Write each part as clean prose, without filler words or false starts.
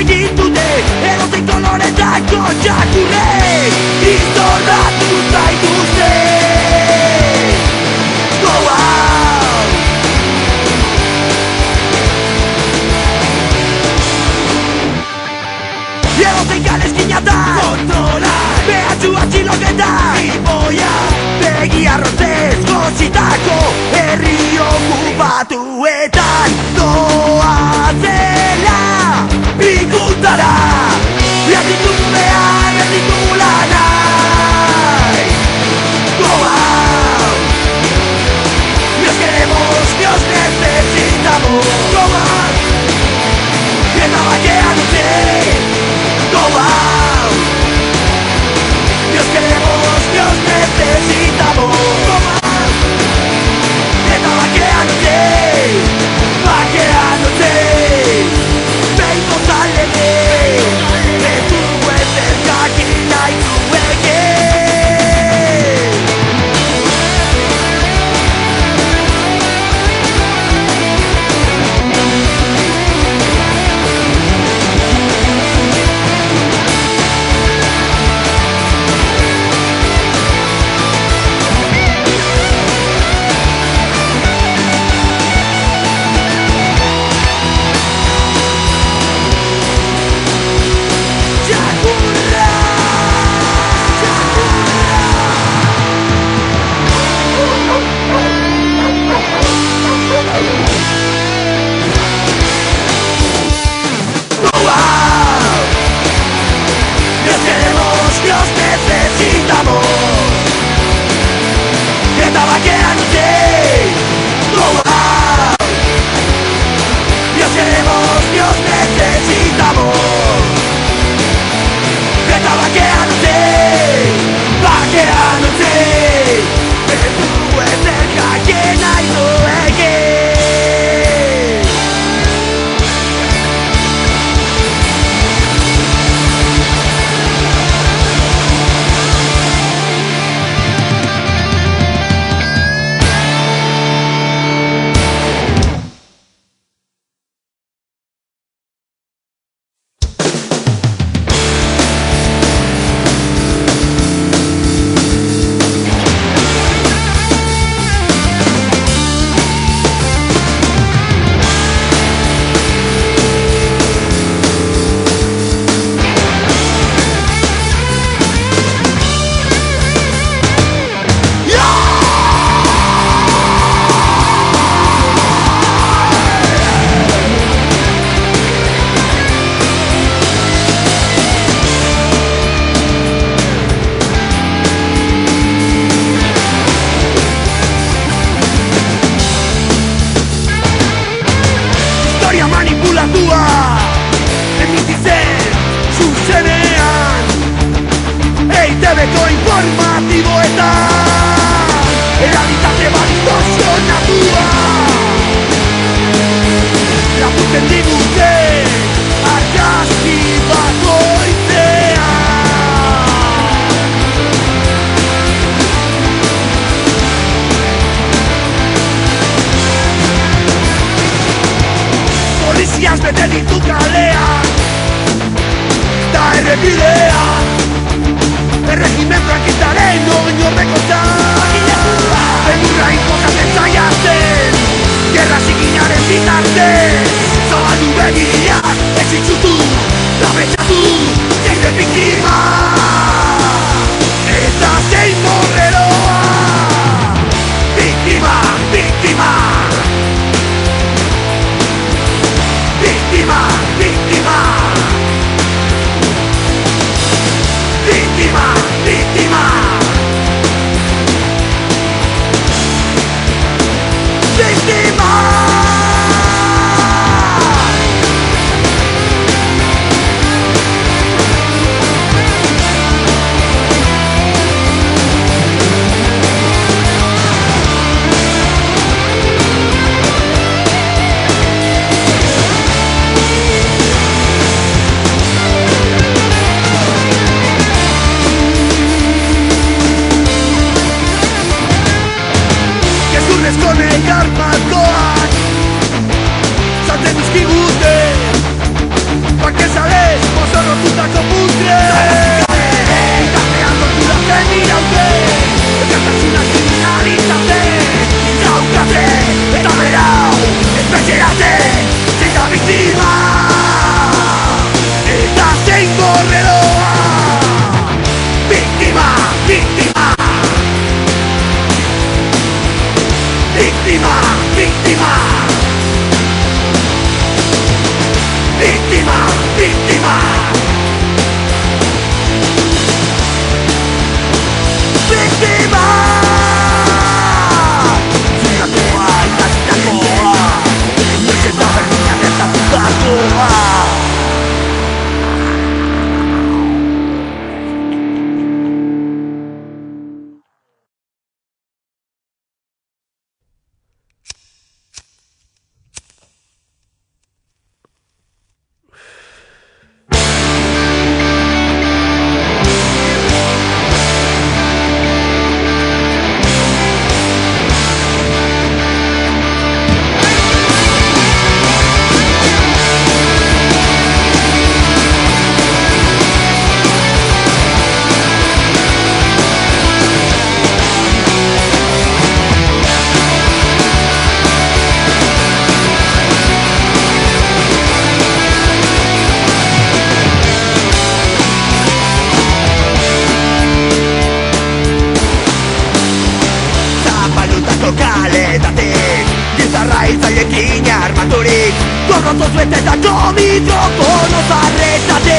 egin dute edozein koloretako txakurrek izorratu zaituzte. Go out! Edozein galeskina da kontrola behatxu atxiloketa iboia begi arrozez gozitako herri okupatuetan doazela ikuntara ez ditugu behar, ez ditugu lanai. Go out! Nos queremos, nos necesitamos. Go out! Eta bakean utzi. Go out! Nos queremos, nos necesitamos. Go out! Eta bakean utzi. Bakean utzi. Behingo zalege. Ez dugu ezer jakin nahi zueke. Gorroto zuetetako mikrofono zarretate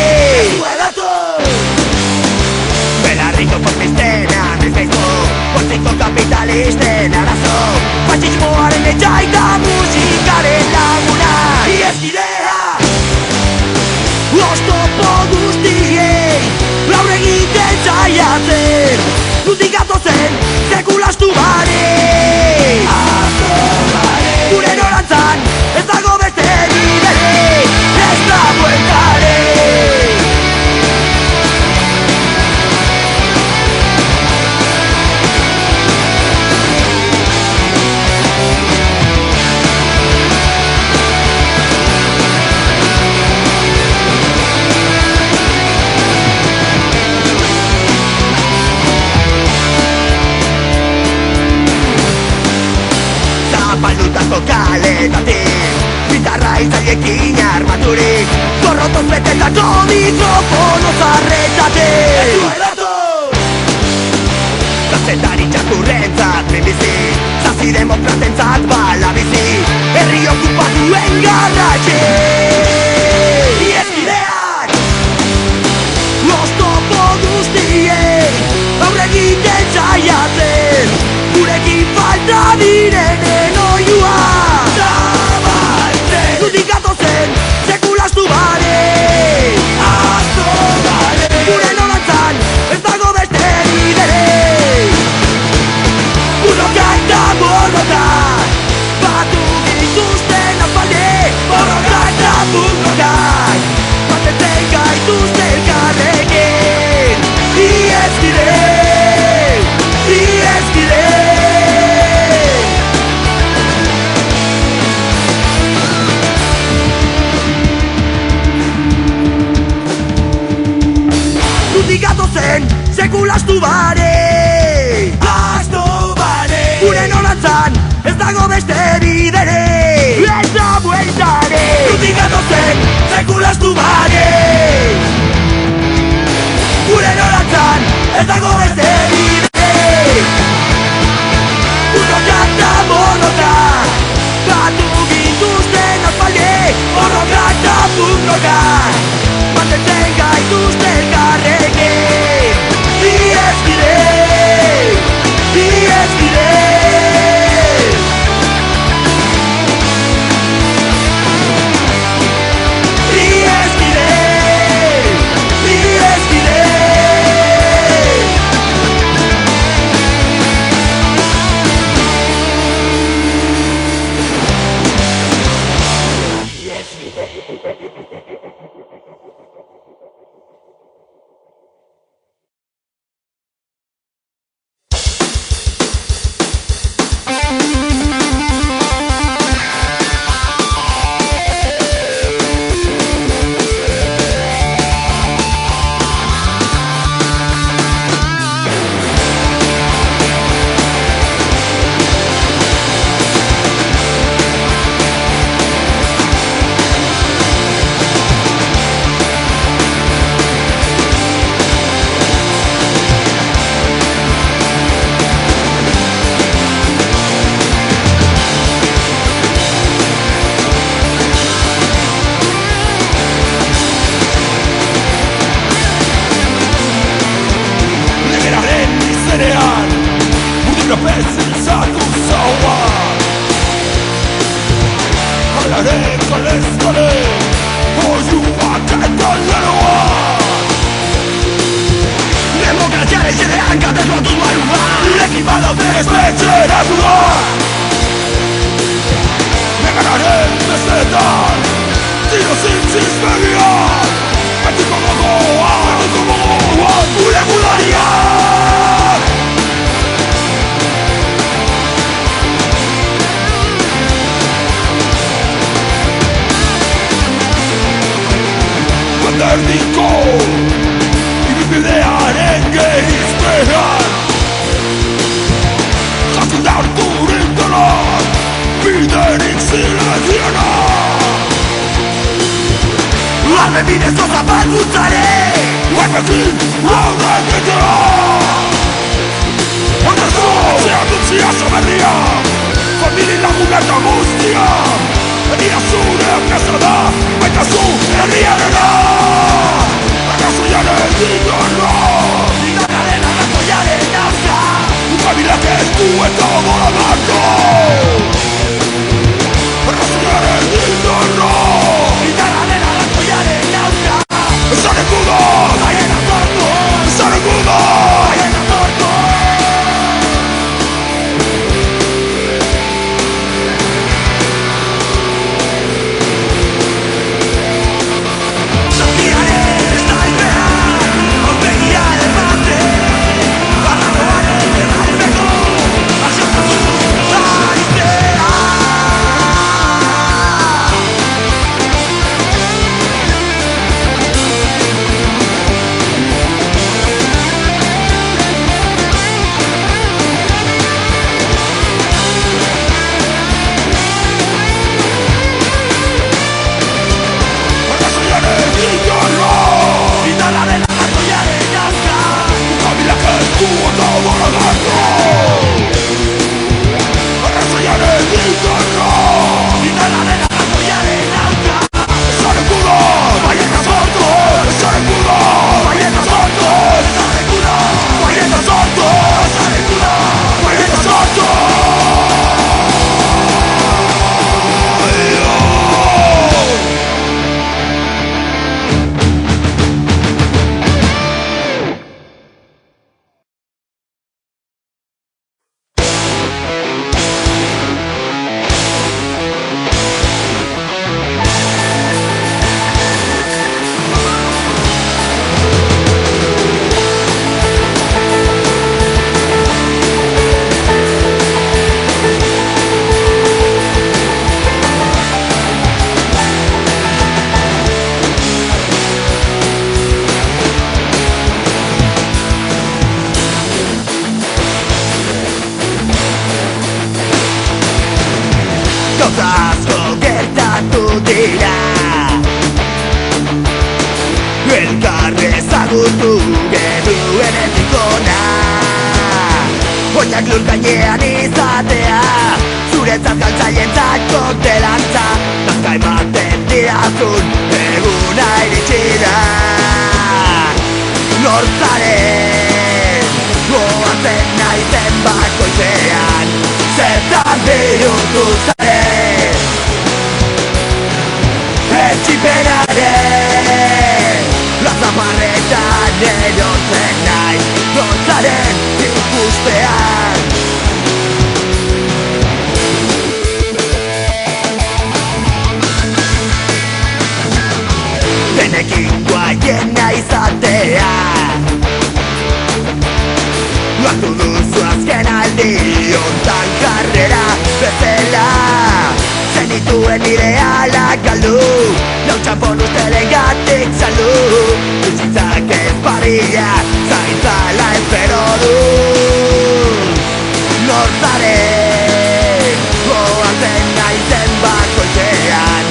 Belarriko portiztenan ez gaizko Portziko kapitalisten arazo Fascismoaren etxaita musikaren laguna Ieskidea Oztopo guztiei Aurre egiten zaiatzen Nutik gatozen sekulastu bare Gure norantzan ez dago beste biderik Ez da bueltarik Zapaldutako kaletatik Gitarra itzaiekin armaturik Gorrotoz betetako mikrofono zarretatik Kazetari txakurrentzat minbizi Zazi demokratentzat bala bizi Herri okupatuen garratxe Ieskideak Oztopo guztiei Aurre egiten zaiatzen Gurekin falta direnen oiua Zabaltzen Nutik gatozen sekulastu bare Azo bare Gure norantzan ez dago beste biderik Burroka eta borroka Batu gintuzten aspalde Borroka eta burroka Batetzen gaituzte elkarrekin Ieskide Ieskide Gatozen sekulastu bare Astu bare Gure norantzan ez dago beste biderik Ez da bueltarik Nutik gatozen sekulastu bare Gure norantzan ez dago beste biderik Burroka eta borroka Batu gintuzten aspaldi Borroka eta burroka Mantentzen gaituzte elkarrekin Ieskide Ieskide Ieskide Ieskide Erdiko Ibilbidearen gerizpean Jakin da harturik dela Biderik zileziena Arme bidezko zapalkuntzare Guaipekin aurren egitea Ondazu Etxean dutxia soberria Famili lagun eta guztia Ia zure kasa da, baita zu herriarena. Akaso jaren ditorra Bigarren arrazoiaren aurka Ukabilak ez du eta odora darko Akaso jaren ditorra Bigarren arrazoiaren aurka Esareku da, Baien azortu esareku da Baien azortu Zakiaren ez da izbeha Aurpegiaren bate Barragoaren erraizeko Asiotasun zaiztea Akaso jaren ditorra Bigarren arrazoiaren aurka Ukabilak ez du eta odora darko Akaso jaren ditorra Bigarren arrazoiaren aurka Esareku da, Baien azortu esareku da Baien azortu Ezarreku da Baien azortu Ezarreku da Baien azortu Gauza asko gertatu dira Elkar ezagutu genuen etikona Oinak lur gainean izatea Zuretzat galtzaientzat kontelantza Nazka ematen diazun eguna iritsi da Nortzaren goazen naizen bakoitzean Zertan bihurtu zaren Etxipenaren Plazamarretan erortzen naiz Nortzaren ikustean Denekin guaiena izatea Lortu duzu azken aldi ontan karrera bezala Zenituen idealak galdu Lau txampon ustelen gatik saldu Bizitzak ez barria zaintzala espero du Nortzaren goazen naizen bakoitzean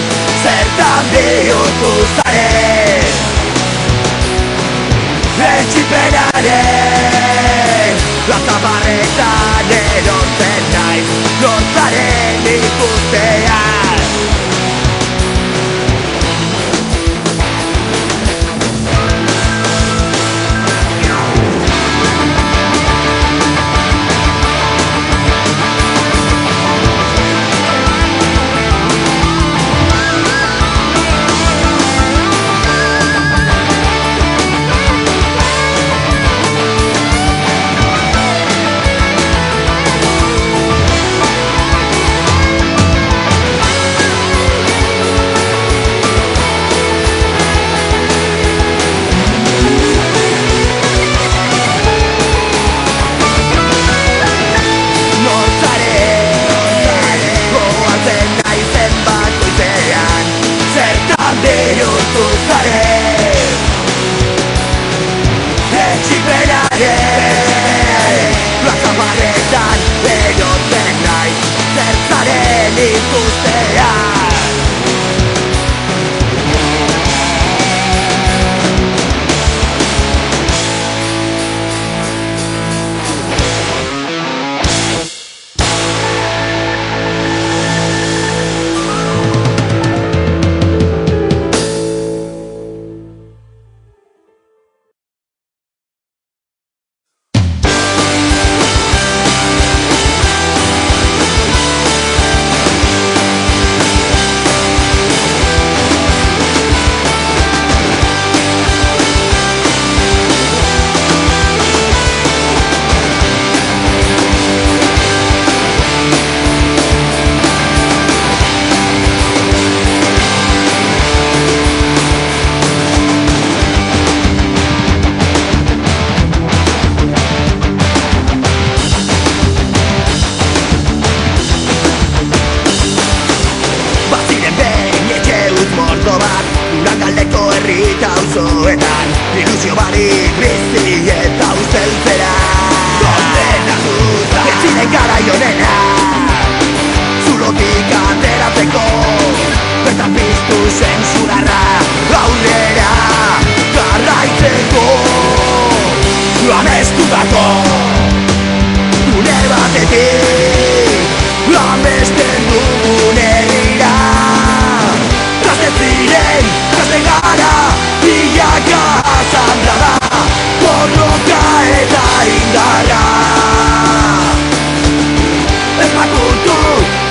Zertan bihurtu zaren Etxipenaren Plazamarretan erortzen naiz Nortzaren ikustean herri eta auzoetan ilusio barik bizi eta usteltzera kondenatuta etziren garai honena zulotik ateratzeko bertan piztu zensurarra aurrera jarraitzeko amestutako gune batetik amesten dugun herrira gazte ziren, gazte gara bilaka azandra da borroka eta indarra ez makurtu,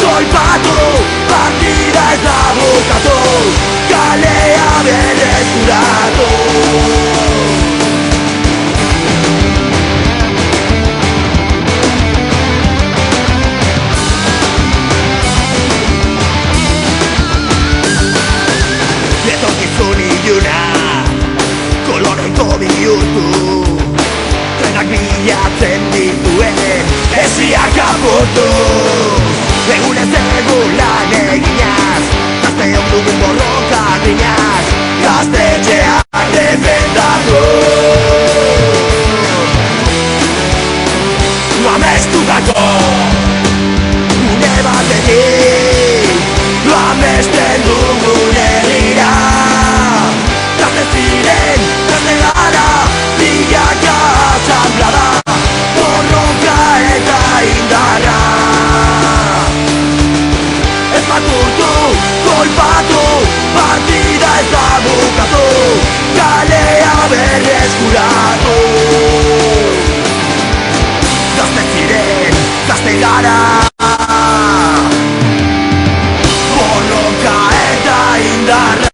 kolpatu partida ez da bukatu kalea berreskuratu koloreko bihurtu trenak bilatzen dituen esiak apurtu egunez egun lan eginaz gazteok dugun borroka grinaz gaztetxeak defendatu amestutako gune batetik amesten dugun herrira gazte ziren, gazte gara bilaka asamblea da borroka eta indarra ez makurtu, kolpatu partida ez da bukatu kalea berreskuratu gazte ziren, gazte gara borroka eta indarra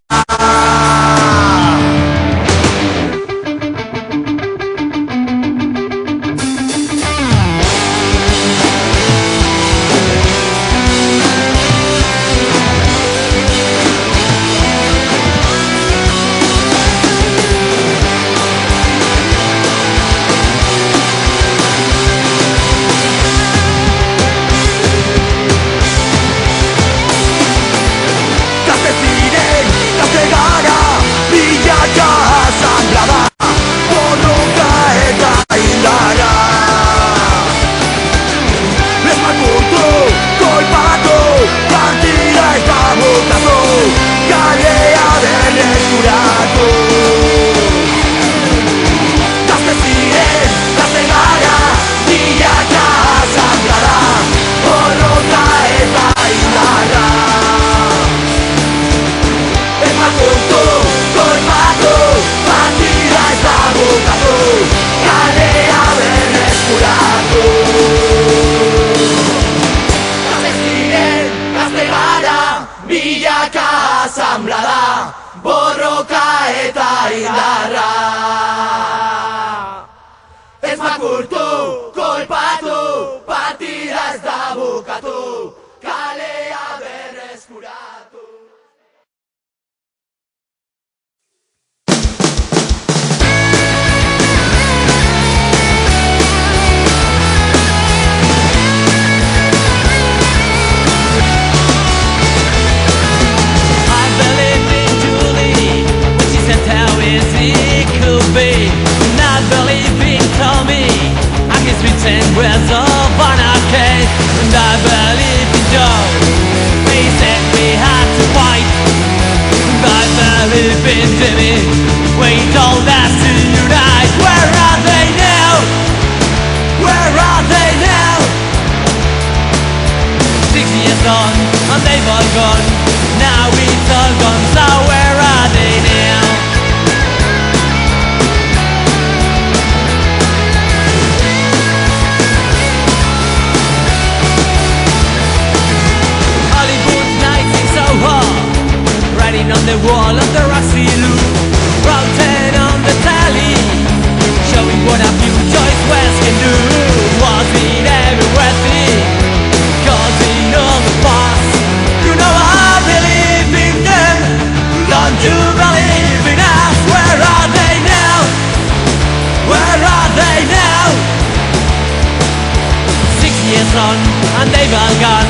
and they've all gone.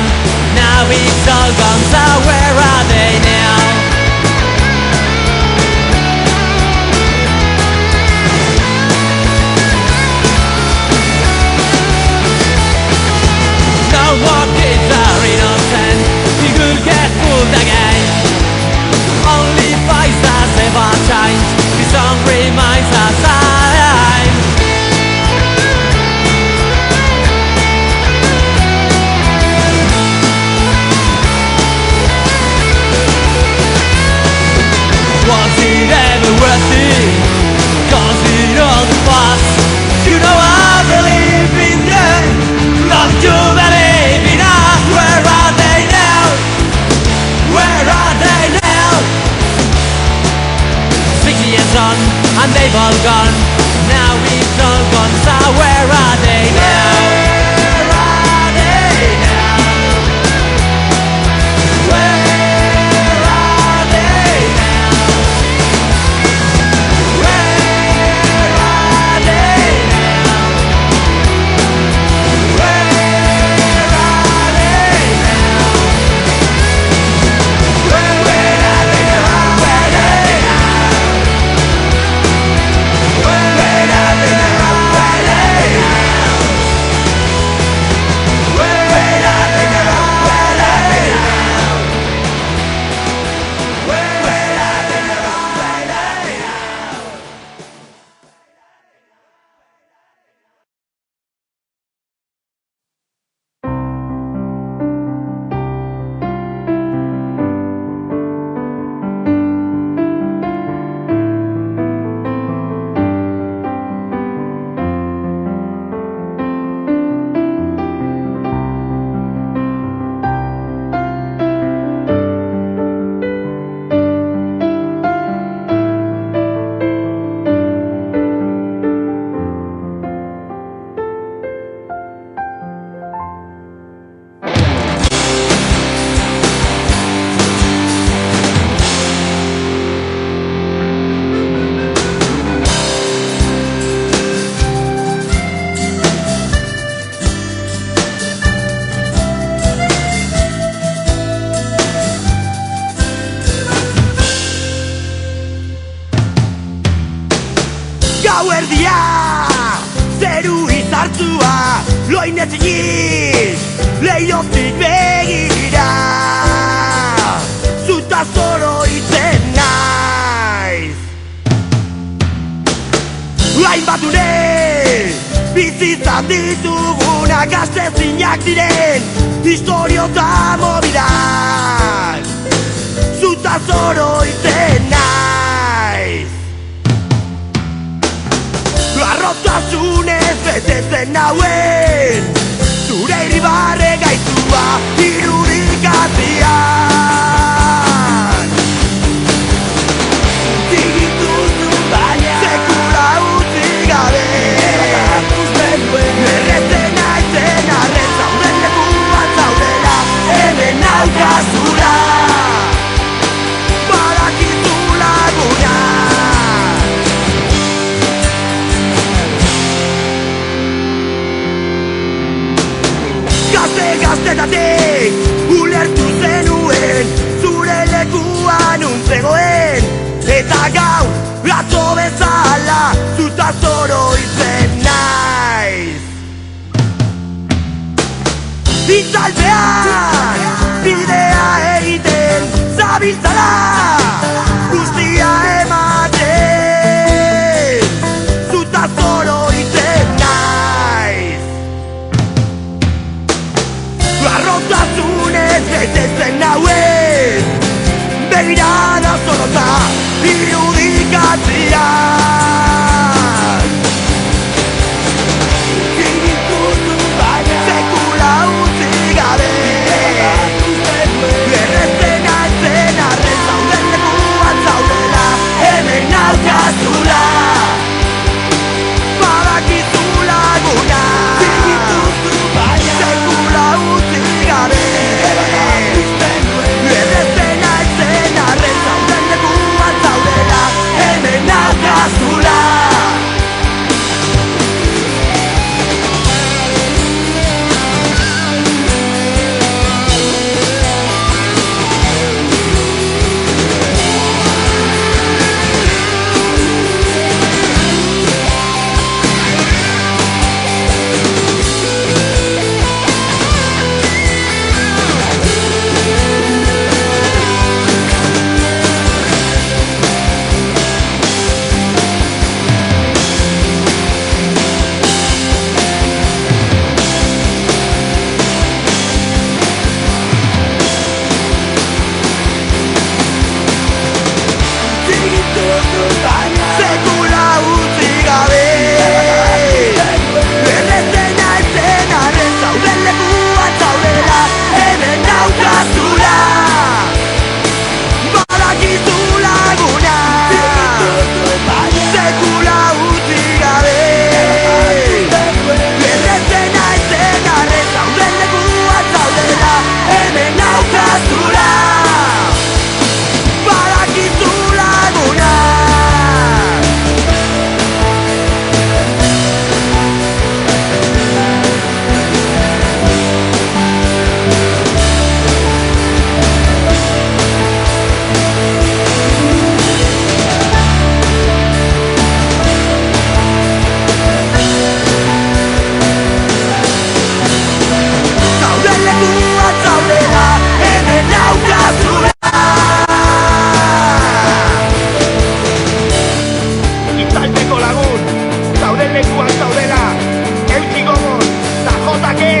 Now it's all gone, so where are they now? never change. This song remains the same. Was it ever worth it? Cause it all the past. You know I believe in them. Not to believe in us. Where are they now? Where are they now? 60 years on and they've all gone. Now it's all gone. So where are they now? Where are they now? Where are they now? Where are they now? Where are they now? Where are they now? Where are they now? Where are they now? Where are they now? Where are they now? Where are they now? Where are they now? Where are they now? Gauerdia, zeru izartua, loinetik, leihotik begira. Zuta zoro itzen naiz. Hainbat une, bizitzan ditugunak astezinak diren, historio eta mobidak. Zuta zoro itzen naiz. Arrotasunez betetzen nauen, zure irribarre gaitua irudikatzean. Zigituzu baina sekula utzi gabe, erretzen naizen arren zauden lekuan zaudela, hemen naukazula, badakizu laguna. Gaztetatik sekula utzi gabe. Erretzen naizen arren zauden lekuan zaudela, hemen daukazula, badakizu laguna, sekula utzi gabe. Erretzen naizen arren zauden lekuan zaudela, hemen daukazula, badakizu laguna. Zauden lekuan zaudela, hemen daukazula. Itzalpeko lagun, zauden lekuan zaudela, eutxi gogor, ta jotake!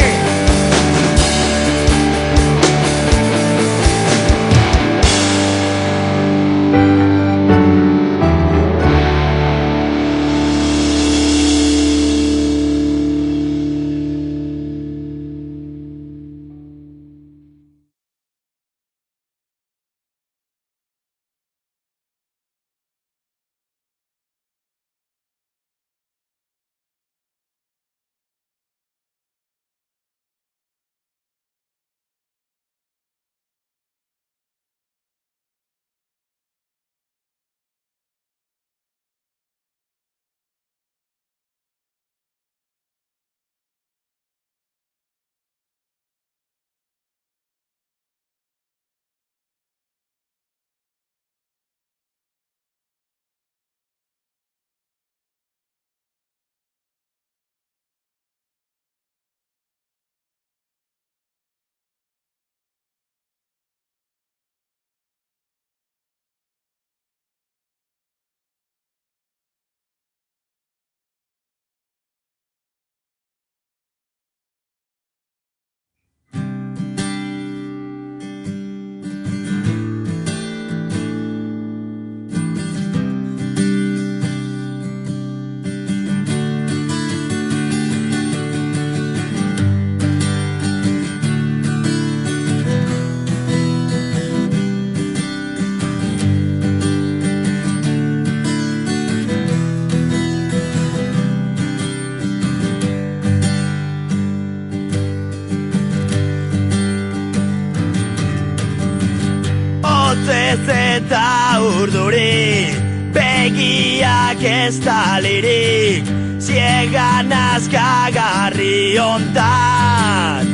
Hotzez eta urduri, begiak ez talirik, ziegan azkagarri ontan.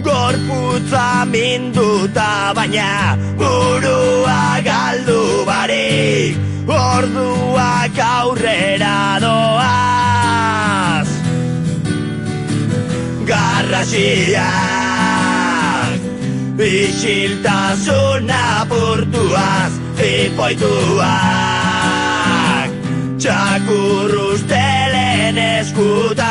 Gorputza minduta baina burua galdu barik, orduak aurrera doaz. Garrasiak isiltasun apurtuaz, ipoituak txakur ustelen eskutan.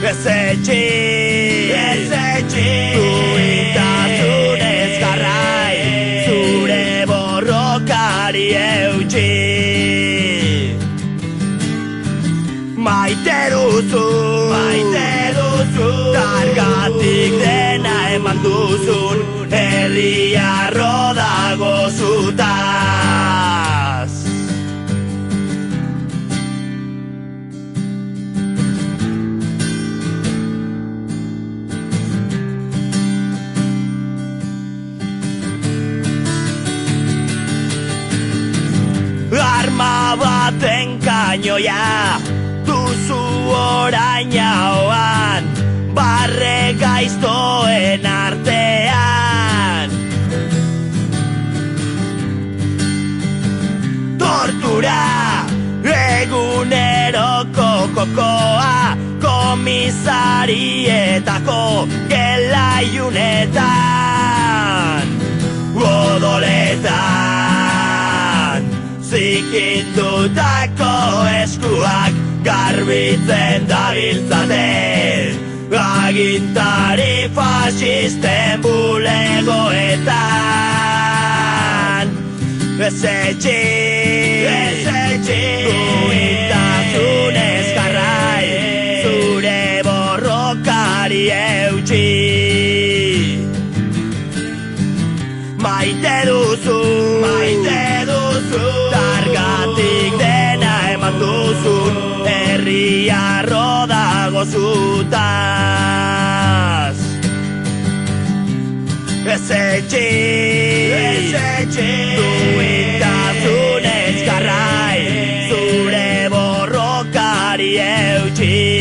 Ez etxi, duintasunez jarrai, zure borrokari eutxi. Maite duzu, targatik dena eman duzun, herria rodago zutaz. Arma baten kainoia duzu orain hauan, barre gaiztoen artean. Tortura eguneroko kokoa, komisarietako gelaiunetan, odoletan zikindutako eskuak garbitzen dabiltzate, agintari fasisten bulegoetan. Ez etxi duintasunez jarrai, zure borrokari eutxi. Maite duzu, targatik dena eman duzun, herria rodago zutaz. Ez etxi duintasunez jarrai, zure borrokari eutxi.